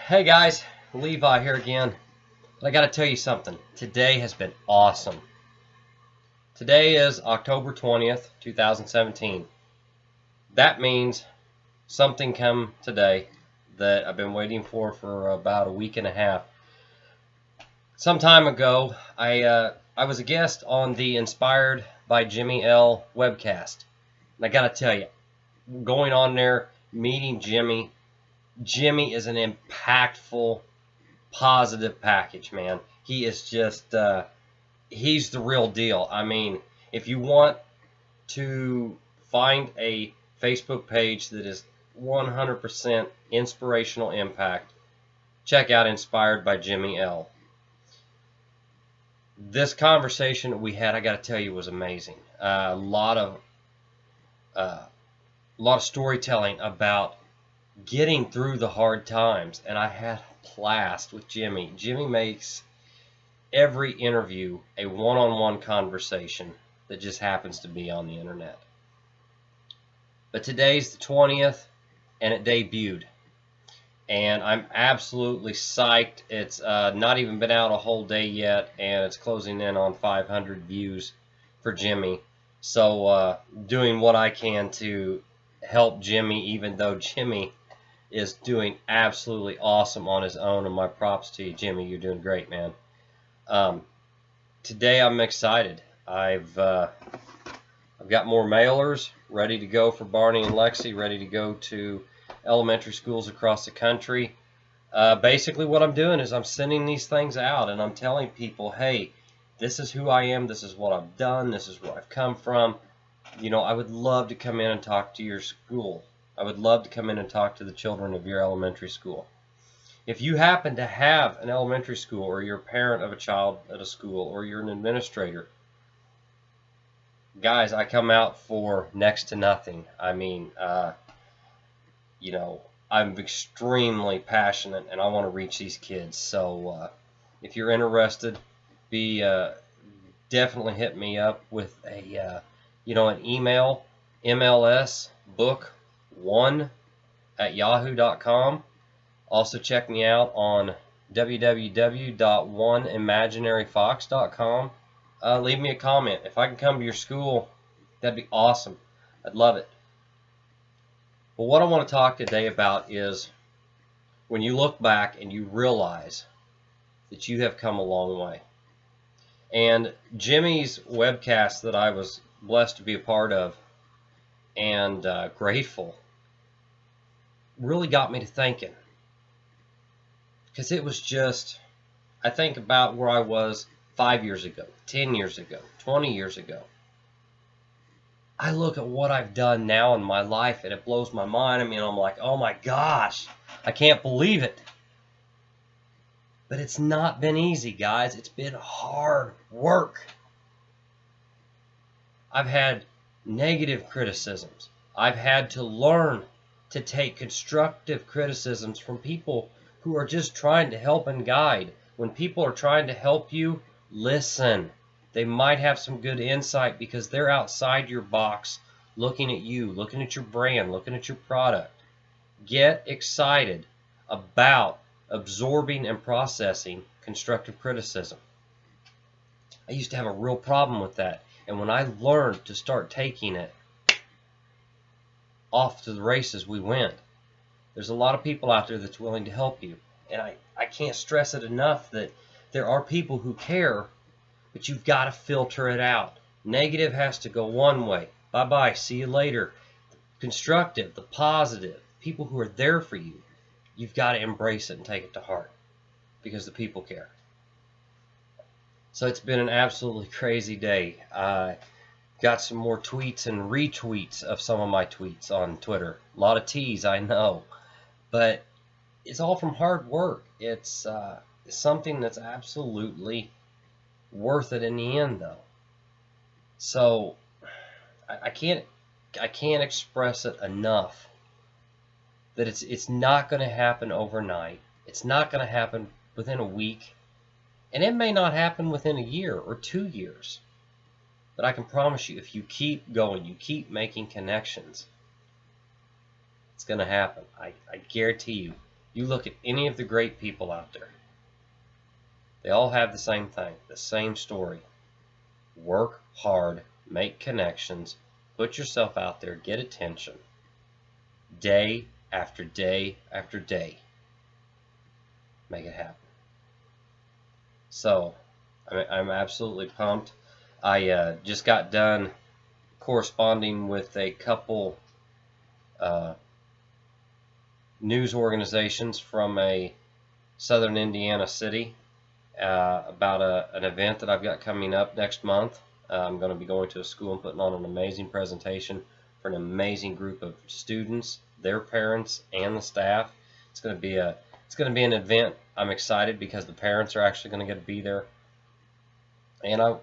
Hey guys, Levi here again. I gotta tell you something. Today has been awesome. Today is October 20th, 2017. That means something come today that I've been waiting for about a week and a half. Some time ago, I was a guest on the Inspired by Jimmy L webcast. And I gotta tell you, going on there, meeting Jimmy is an impactful, positive package, man. He is just, he's the real deal. I mean, if you want to find a Facebook page that is 100% inspirational impact, check out Inspired by Jimmy L. This conversation we had, I got to tell you, was amazing. A lot of storytelling about getting through the hard times, and I had a blast with Jimmy. Jimmy makes every interview a one-on-one conversation that just happens to be on the internet. But today's the 20th, and it debuted, and I'm absolutely psyched. It's not even been out a whole day yet, and it's closing in on 500 views for Jimmy. So doing what I can to help Jimmy, even though Jimmy is doing absolutely awesome on his own, and my props to you, Jimmy. You're doing great, man. Today I'm excited. I've got more mailers ready to go for Barney and Lexi, ready to go to elementary schools across the country. Basically what I'm doing is I'm sending these things out, and I'm telling people, hey, this is who I am, this is what I've done, this is where I've come from. You know, I would love to come in and talk to your school. I would love to come in and talk to the children of your elementary school. If you happen to have an elementary school, or you're a parent of a child at a school, or you're an administrator, guys, I come out for next to nothing. I mean, you know, I'm extremely passionate, and I want to reach these kids. So if you're interested, definitely hit me up with a an email, mlsbook1@yahoo.com. Also check me out on www.oneimaginaryfox.com. Leave me a comment. If I can come to your school, that'd be awesome. I'd love it. But what I want to talk today about is when you look back and you realize that you have come a long way. And Jimmy's webcast that I was blessed to be a part of and grateful really got me to thinking. Because it was just, I think about where I was 5 years ago, 10 years ago, 20 years ago. I look at what I've done now in my life, and it blows my mind. I mean, I'm like, oh my gosh, I can't believe it. But it's not been easy, guys. It's been hard work. I've had negative criticisms. I've had to learn to take constructive criticisms from people who are just trying to help and guide. When people are trying to help you, listen. They might have some good insight because they're outside your box, looking at you, looking at your brand, looking at your product. Get excited about absorbing and processing constructive criticism. I used to have a real problem with that, and when I learned to start taking it, off to the races we went. There's a lot of people out there that's willing to help you, and I can't stress it enough that there are people who care, but you've got to filter it out. Negative has to go one way. Bye-bye, see you later. Constructive, the positive, people who are there for you, you've got to embrace it and take it to heart because the people care. So it's been an absolutely crazy day. Got some more tweets and retweets of some of my tweets on Twitter. A lot of T's, I know. But it's all from hard work. It's something that's absolutely worth it in the end, though. So I can't express it enough that it's not going to happen overnight. It's not going to happen within a week. And it may not happen within a year or 2 years. But I can promise you, if you keep going, you keep making connections, it's going to happen. I guarantee you, You look at any of the great people out there. They all have the same thing, the same story. Work hard, make connections, put yourself out there, get attention. Day after day after day. Make it happen. So, I'm absolutely pumped. I just got done corresponding with a couple news organizations from a southern Indiana city about an event that I've got coming up next month. I'm going to be going to a school and putting on an amazing presentation for an amazing group of students, their parents, and the staff. It's going to be an event. I'm excited because the parents are actually going to get to be there, and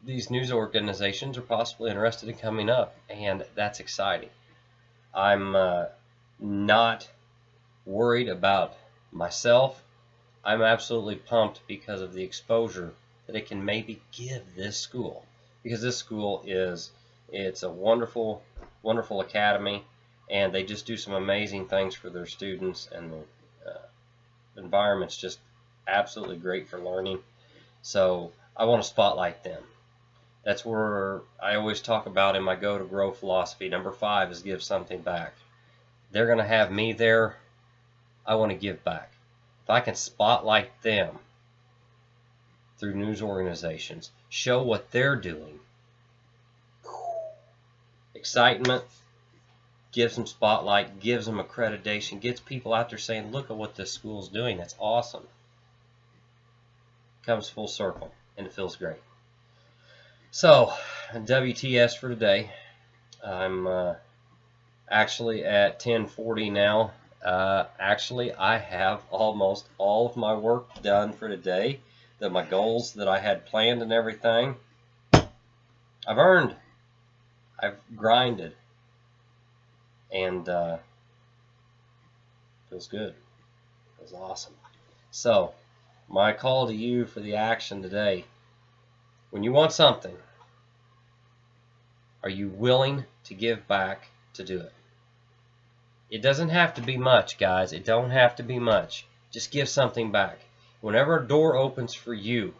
these news organizations are possibly interested in coming up, and that's exciting. I'm not worried about myself. I'm absolutely pumped because of the exposure that it can maybe give this school, because this school it's a wonderful, wonderful academy, and they just do some amazing things for their students, and the environment's just absolutely great for learning. So I want to spotlight them. That's where I always talk about in my Go to Grow philosophy. Number 5 is give something back. They're going to have me there. I want to give back. If I can spotlight them through news organizations, show what they're doing, excitement, gives them spotlight, gives them accreditation, gets people out there saying, look at what this school's doing. That's awesome. Comes full circle, and it feels great. So, WTS for today. I'm actually at 10:40 now. Actually, I have almost all of my work done for today. My goals that I had planned and everything, I've earned. I've grinded. And feels good. Feels awesome. So, my call to you for the action today. When you want something, are you willing to give back to do it? It doesn't have to be much, guys. It don't have to be much. Just give something back. Whenever a door opens for you,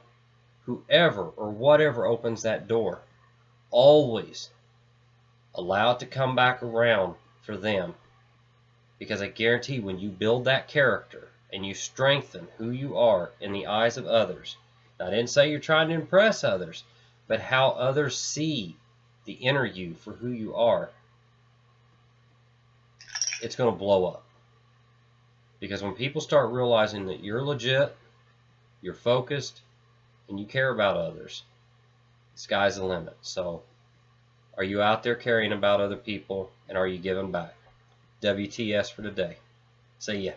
whoever or whatever opens that door, always allow it to come back around for them. Because I guarantee when you build that character and you strengthen who you are in the eyes of others, now, I didn't say you're trying to impress others, but how others see the inner you for who you are, it's going to blow up. Because when people start realizing that you're legit, you're focused, and you care about others, the sky's the limit. So, are you out there caring about other people, and are you giving back? WTS for today. See ya.